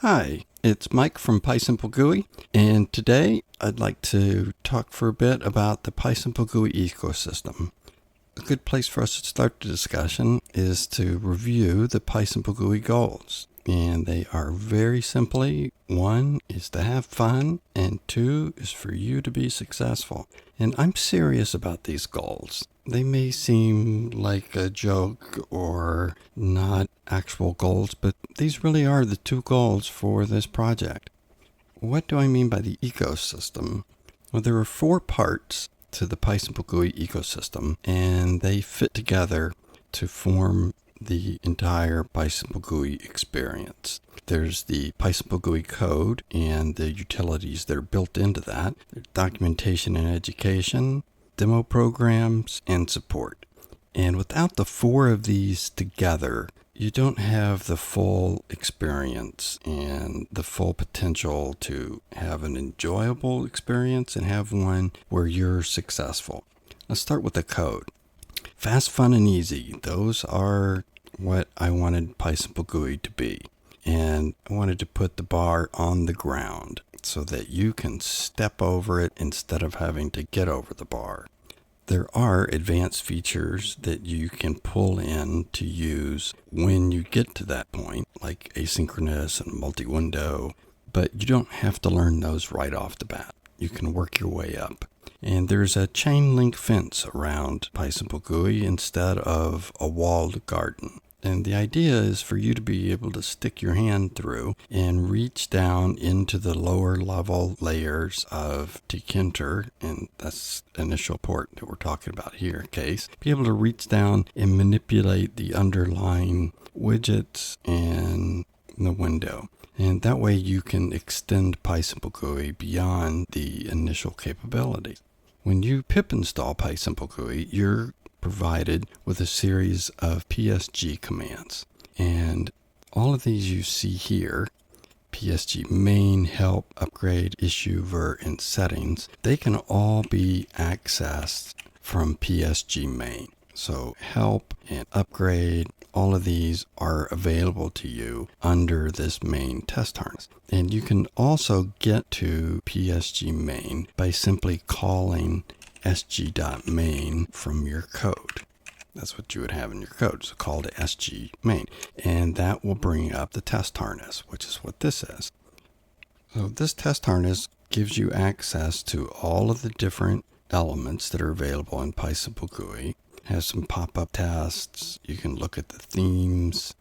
Hi, it's Mike from PySimpleGUI, and today I'd like to talk for a bit about the PySimpleGUI ecosystem. A good place for us to start the discussion is to review the PySimpleGUI goals. And they are very simply, 1 is to have fun, and 2 is for you to be successful. And I'm serious about these goals. They may seem like a joke or not actual goals, but these really are the 2 goals for this project. What do I mean by the ecosystem? Well, there are 4 parts to the PySimpleGUI ecosystem, and they fit together to form the entire PySimpleGUI experience. There's the PySimpleGUI code and the utilities that are built into that, documentation and education, demo programs, and support. And without the 4 of these together, you don't have the full experience and the full potential to have an enjoyable experience and have one where you're successful. Let's start with the code. Fast, fun, and easy. Those are what I wanted PySimpleGUI to be. And I wanted to put the bar on the ground so that you can step over it instead of having to get over the bar. There are advanced features that you can pull in to use when you get to that point, like asynchronous and multi-window, but you don't have to learn those right off the bat. You can work your way up. And there's a chain link fence around PySimpleGUI instead of a walled garden. And the idea is for you to be able to stick your hand through and reach down into the lower level layers of Tkinter, and that's the initial port that we're talking about here, case. Be able to reach down and manipulate the underlying widgets and the window. And that way you can extend PySimpleGUI beyond the initial capabilities. When you pip install PySimpleGUI, you're provided with a series of psg commands. And all of these you see here, psg main, help, upgrade, issue, ver, and settings, they can all be accessed from psg main. So help and upgrade, all of these are available to you under this main test harness. And you can also get to psg main by simply calling sg.main from your code. That's what you would have in your code. So call to sg main. And that will bring up the test harness, which is what this is. So this test harness gives you access to all of the different elements that are available in PySimpleGUI. Has some pop-up tests. You can look at the themes.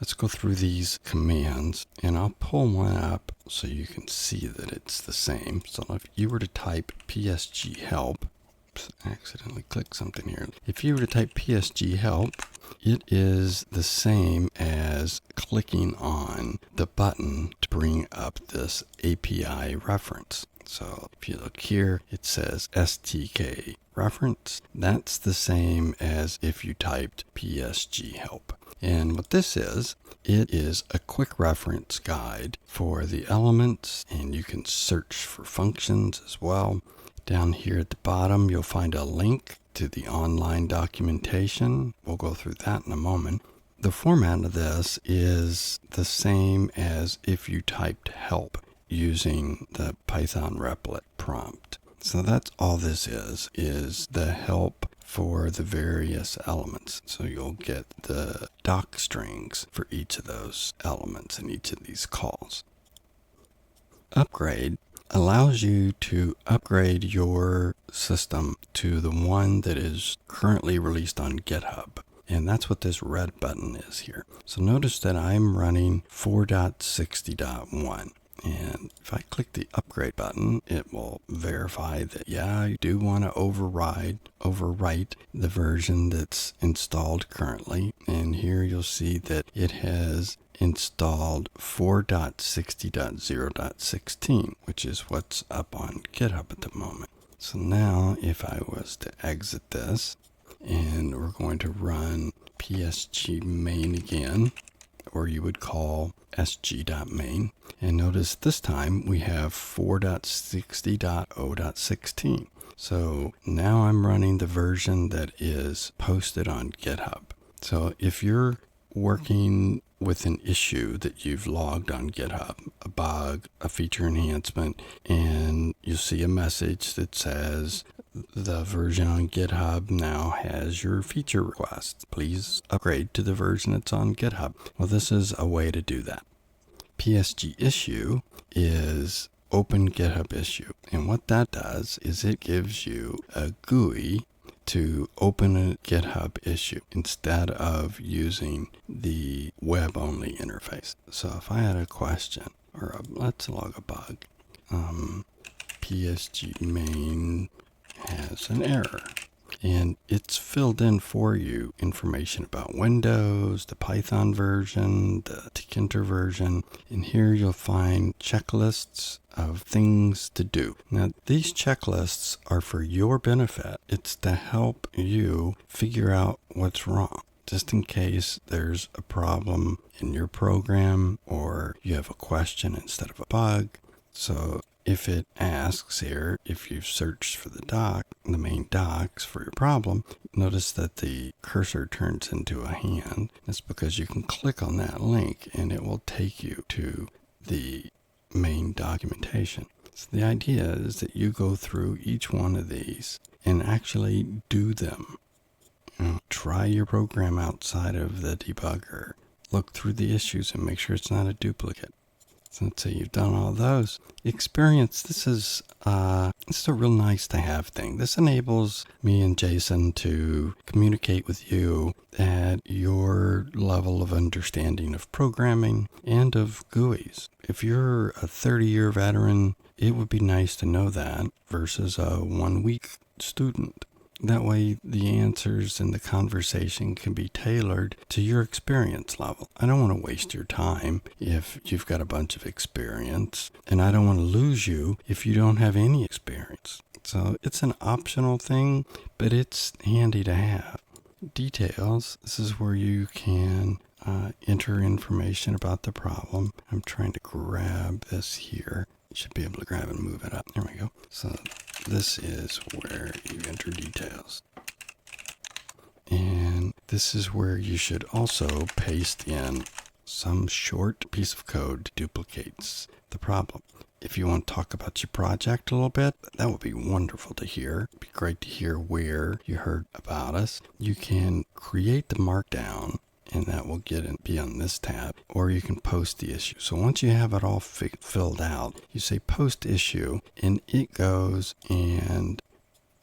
Let's go through these commands, and I'll pull one up so you can see that it's the same. So if you were to type psg help, oops, I accidentally clicked something here. If you were to type psg help, it is the same as clicking on the button to bring up this API reference. So if you look here, it says STK reference. That's the same as if you typed psg help. And what this is, it is a quick reference guide for the elements, and you can search for functions as well. Down here at the bottom, you'll find a link to the online documentation. We'll go through that in a moment. The format of this is the same as if you typed help using the Python replit prompt. So that's all this is the help for the various elements. So you'll get the doc strings for each of those elements in each of these calls. Upgrade allows you to upgrade your system to the one that is currently released on GitHub. And that's what this red button is here. So notice that I'm running 4.60.1. And if I click the upgrade button, it will verify that, yeah, you do want to overwrite the version that's installed currently. And here you'll see that it has installed 4.60.0.16, which is what's up on GitHub at the moment. So now if I was to exit this, and we're going to run psg main again, or you would call sg.main. And notice this time we have 4.60.0.16. So now I'm running the version that is posted on GitHub. So if you're working with an issue that you've logged on GitHub, a bug, a feature enhancement, and you'll see a message that says the version on GitHub now has your feature request. Please upgrade to the version that's on GitHub. Well, this is a way to do that. PSG issue is open GitHub issue. And what that does is it gives you a GUI to open a GitHub issue instead of using the web-only interface. So if I had a question, or let's log a bug, PSG main has an error. And it's filled in for you information about Windows, the Python version, the Tkinter version. And here you'll find checklists of things to do. Now, these checklists are for your benefit. It's to help you figure out what's wrong, just in case there's a problem in your program or you have a question instead of a bug. So if it asks here, if you've searched for the main docs for your problem, notice that the cursor turns into a hand. That's because you can click on that link and it will take you to the main documentation. So the idea is that you go through each one of these and actually do them. Try your program outside of the debugger. Look through the issues and make sure it's not a duplicate. So let's say you've done all those. Experience, this is a real nice to have thing. This enables me and Jason to communicate with you at your level of understanding of programming and of GUIs. If you're a 30-year veteran, it would be nice to know that versus a 1-week student. That way the answers and the conversation can be tailored to your experience level. I don't want to waste your time if you've got a bunch of experience, and I don't want to lose you if you don't have any experience. So it's an optional thing, but it's handy to have. Details, this is where you can enter information about the problem. I'm trying to grab this here. You should be able to grab and move it up. There we go. So this is where you enter details. And this is where you should also paste in some short piece of code that duplicates the problem. If you want to talk about your project a little bit, that would be wonderful to hear. It'd be great to hear where you heard about us. You can create the markdown, and that will be on this tab, or you can post the issue. So once you have it all filled out, you say post issue, and it goes and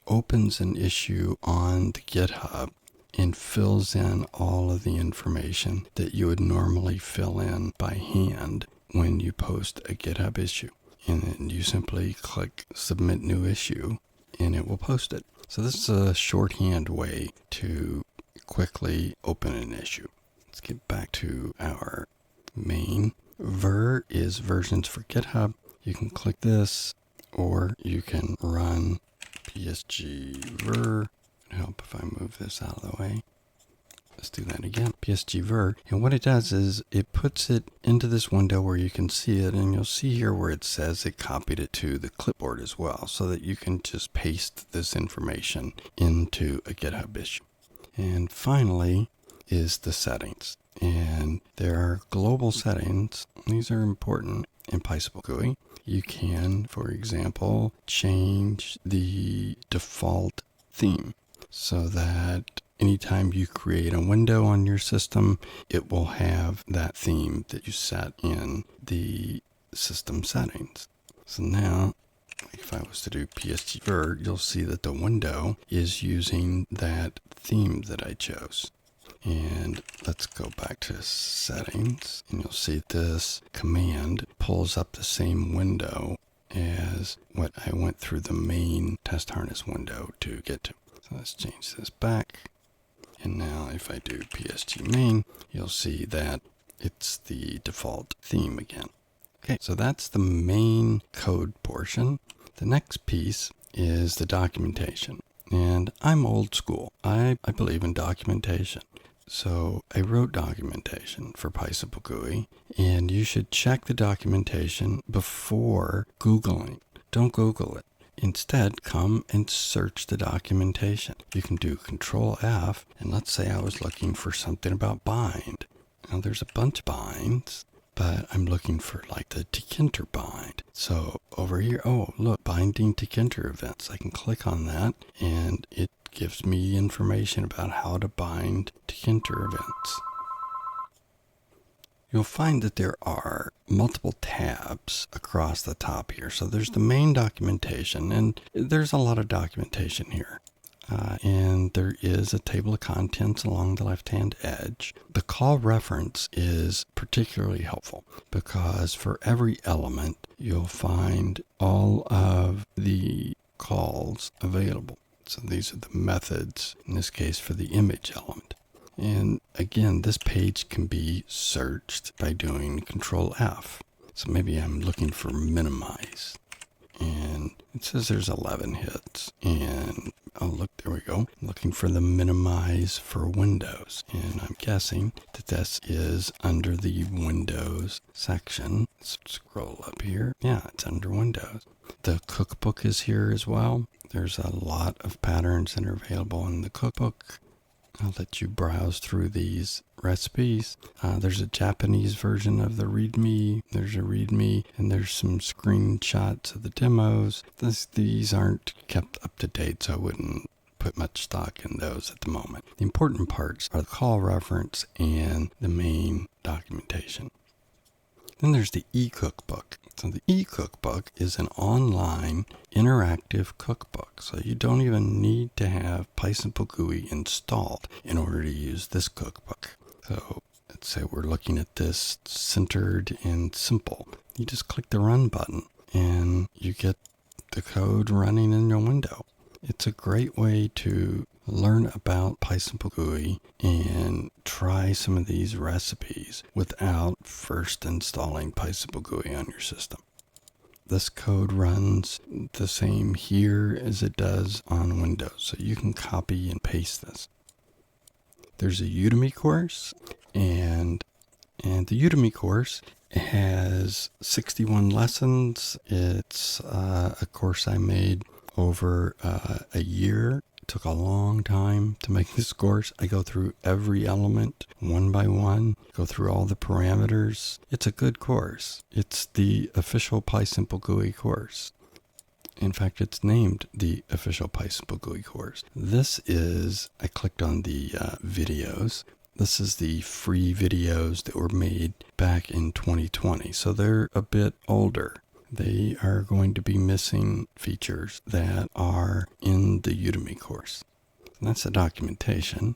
opens an issue on the GitHub and fills in all of the information that you would normally fill in by hand when you post a GitHub issue. And then you simply click submit new issue and it will post it. So this is a shorthand way to quickly open an issue. Let's get back to our main. Ver is versions for GitHub. You can click this, or you can run psgver. Help if I move this out of the way. Let's do that again. psgver. And what it does is it puts it into this window where you can see it, and you'll see here where it says it copied it to the clipboard as well, so that you can just paste this information into a GitHub issue. And finally is the settings. And there are global settings. These are important in PySimpleGUI. You can, for example, change the default theme so that anytime you create a window on your system, it will have that theme that you set in the system settings. So now, if I was to do psgver, you'll see that the window is using that theme that I chose. And let's go back to settings, and you'll see this command pulls up the same window as what I went through the main test harness window to get to. So let's change this back. And now if I do psg main, you'll see that it's the default theme again. Okay, so that's the main code portion. The next piece is the documentation. And I'm old school. I believe in documentation. So I wrote documentation for PySimpleGUI, and you should check the documentation before Googling. Don't Google it. Instead, come and search the documentation. You can do Control F, and let's say I was looking for something about bind. Now there's a bunch of binds, but I'm looking for like the tkinter bind. So over here, oh look, binding tkinter events. I can click on that and it gives me information about how to bind tkinter events. You'll find that there are multiple tabs across the top here. So there's the main documentation, and there's a lot of documentation here. And there is a table of contents along the left-hand edge. The call reference is particularly helpful because for every element, you'll find all of the calls available. So these are the methods, in this case for the image element. And again, this page can be searched by doing Control F. So maybe I'm looking for minimize. And it says there's 11 hits. And oh, look, there we go. I'm looking for the minimize for Windows. And I'm guessing that this is under the Windows section. Let's scroll up here. Yeah, it's under Windows. The cookbook is here as well. There's a lot of patterns that are available in the cookbook. I'll let you browse through these recipes. There's a Japanese version of the README. There's a README, and there's some screenshots of the demos. These aren't kept up to date, so I wouldn't put much stock in those at the moment. The important parts are the call reference and the main documentation. Then there's the e-cookbook. So the e-cookbook is an online interactive cookbook. So you don't even need to have PySimpleGUI installed in order to use this cookbook. So let's say we're looking at this centered and simple. You just click the run button and you get the code running in your window. It's a great way to learn about PySimpleGUI and try some of these recipes without first installing PySimpleGUI on your system. This code runs the same here as it does on Windows, so you can copy and paste this. There's a Udemy course, and the Udemy course has 61 lessons. It's a course I made over a year. It took a long time to make this course. I go through every element one by one, go through all the parameters. It's a good course. It's the official PySimpleGUI course. In fact, it's named the official PySimpleGUI course. This is, I clicked on the videos. This is the free videos that were made back in 2020. So they're a bit older. They are going to be missing features that are in the Udemy course. And that's the documentation.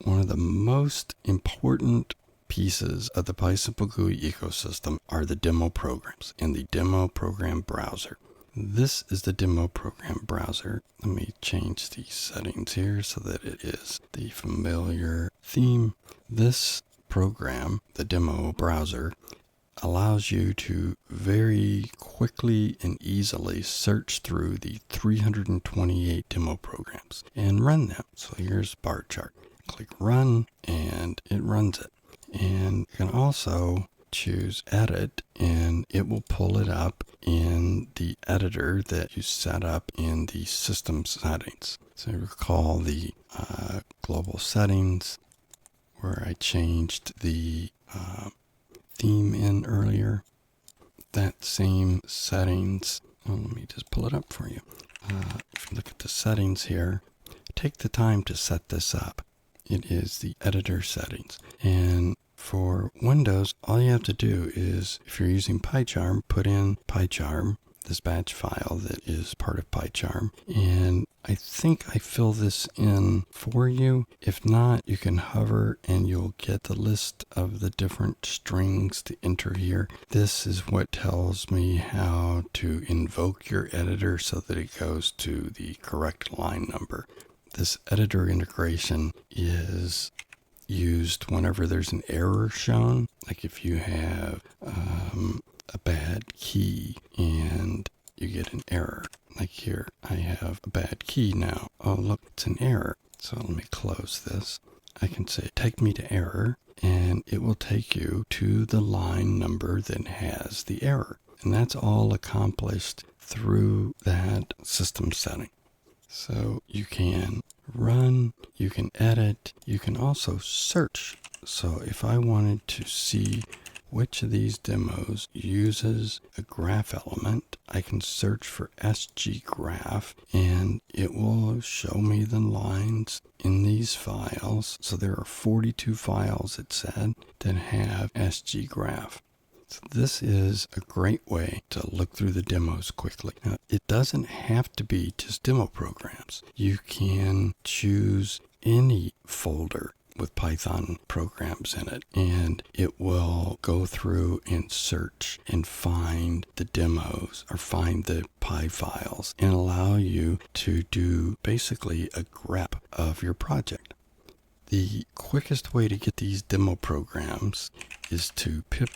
One of the most important pieces of the PySimpleGUI ecosystem are the demo programs and the demo program browser. This is the demo program browser. Let me change the settings here so that it is the familiar theme. This program, the demo browser, allows you to very quickly and easily search through the 328 demo programs and run them. So here's bar chart. Click run and it runs it. And you can also choose edit and it will pull it up in the editor that you set up in the system settings. So recall the global settings where I changed the theme in earlier. That same settings, let me just pull it up for you. If you look at the settings here, take the time to set this up. It is the editor settings. And for Windows, all you have to do is, if you're using PyCharm, put in PyCharm, this batch file that is part of PyCharm. And I think I fill this in for you. If not, you can hover and you'll get the list of the different strings to enter here. This is what tells me how to invoke your editor so that it goes to the correct line number. This editor integration is used whenever there's an error shown, like if you have a bad key and you get an error. Like here, I have a bad key now. Oh, look, it's an error. So let me close this. I can say, take me to error, and it will take you to the line number that has the error. And that's all accomplished through that system setting. So you can run, you can edit, you can also search So if I wanted to see which of these demos uses a graph element, I can search for psggraph and it will show me the lines in these files. So there are 42 files, it said, that have psggraph. So this is a great way to look through the demos quickly. Now, it doesn't have to be just demo programs. You can choose any folder with Python programs in it, and it will go through and search and find the demos or find the Py files and allow you to do basically a grep of your project. The quickest way to get these demo programs is to pip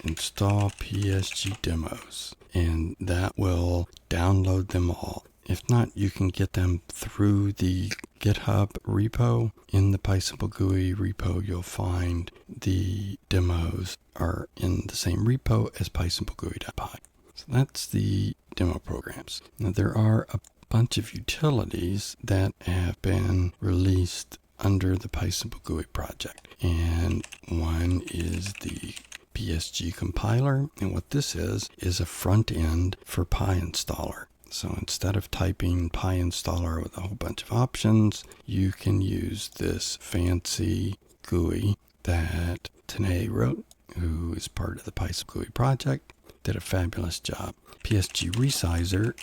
install psg demos, and that will download them all. If not, you can get them through the Github repo. In the PySimpleGUI repo, you'll find the demos are in the same repo as pysimplegui.py. So that's the demo programs. Now, there are a bunch of utilities that have been released under the PySimpleGUI project, and one is the psgcompiler, and what this is a front end for PyInstaller. So instead of typing PyInstaller with a whole bunch of options, you can use this fancy GUI that Tanae wrote, who is part of the PySimpleGUI project, did a fabulous job. Psg Resizer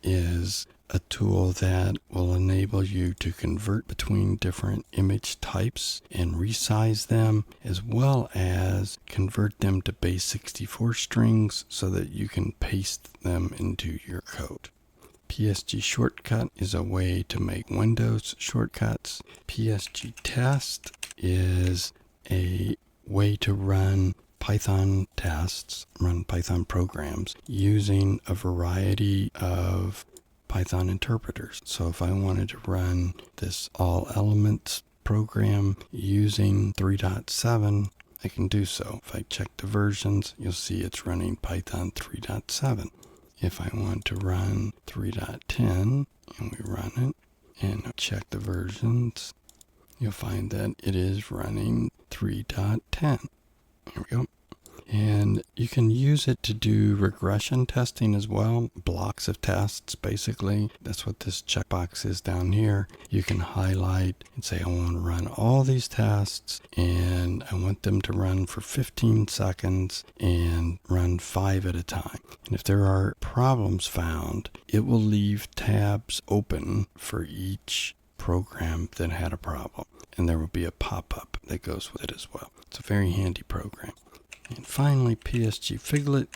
is a tool that will enable you to convert between different image types and resize them, as well as convert them to base 64 strings so that you can paste them into your code. psgshortcut is a way to make Windows shortcuts. psgtest is a way to run Python tests, run Python programs using a variety of Python interpreters. So if I wanted to run this all elements program using 3.7, I can do so. If I check the versions, you'll see it's running Python 3.7. If I want to run 3.10 and we run it and check the versions, you'll find that it is running 3.10. Here we go. And you can use it to do regression testing as well, blocks of tests basically. That's what this checkbox is down here. You can highlight and say, I want to run all these tests and I want them to run for 15 seconds and run 5 at a time. And if there are problems found, it will leave tabs open for each program that had a problem. And there will be a pop-up that goes with it as well. It's a very handy program. And finally, psgfiglet.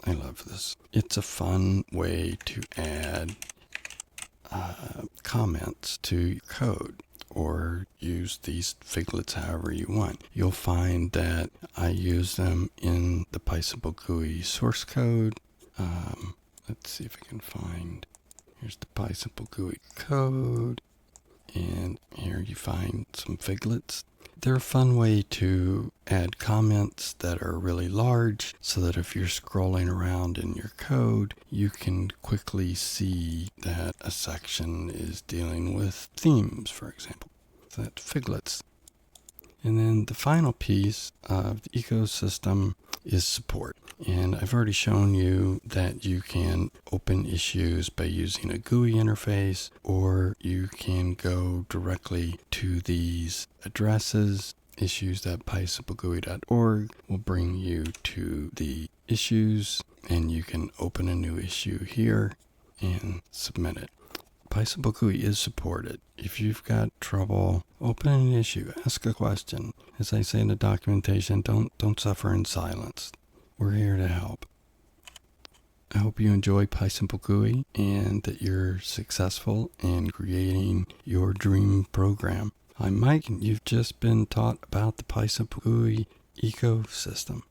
I love this. It's a fun way to add comments to your code or use these figlets however you want. You'll find that I use them in the PySimpleGUI source code. Let's see if I can find. Here's the PySimpleGUI code. And here you find some figlets. They're a fun way to add comments that are really large so that if you're scrolling around in your code, you can quickly see that a section is dealing with themes, for example. So that's figlets. And then the final piece of the ecosystem is support. And I've already shown you that you can open issues by using a GUI interface, or you can go directly to these addresses. Issues.pysimplegui.org will bring you to the issues, and you can open a new issue here and submit it. PySimpleGUI is supported. If you've got trouble opening an issue, ask a question. As I say in the documentation, don't suffer in silence. We're here to help. I hope you enjoy PySimpleGUI and that you're successful in creating your dream program. I'm Mike, and you've just been taught about the PySimpleGUI ecosystem.